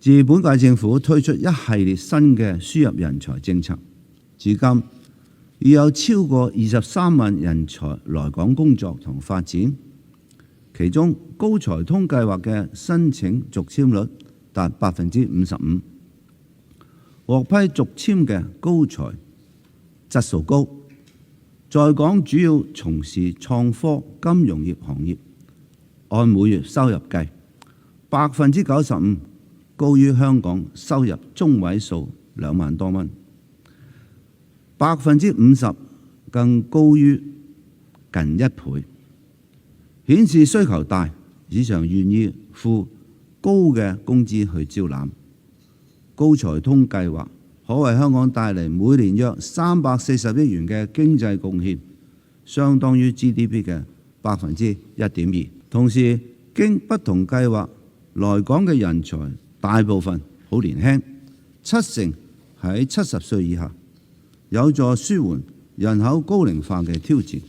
自本屆政府推出一系列新嘅輸入人才政策，至今已有超過23萬人才來港工作同發展，其中高才通計劃嘅申請續簽率達55%，獲批續簽嘅高才質素高，在港主要從事創科、金融業行業，按每月收入計，95%高於香港收入中位數2萬多蚊，50%更高於近1倍，顯示需求大，市場願意付高嘅工資去招攬。高才通計劃可為香港帶嚟每年約340億元嘅經濟貢獻，相當於 GDP 嘅1.2%。同時，經不同計劃來港嘅人才大部分好年輕，70%喺70歲以下，有助舒緩人口高齡化嘅挑戰。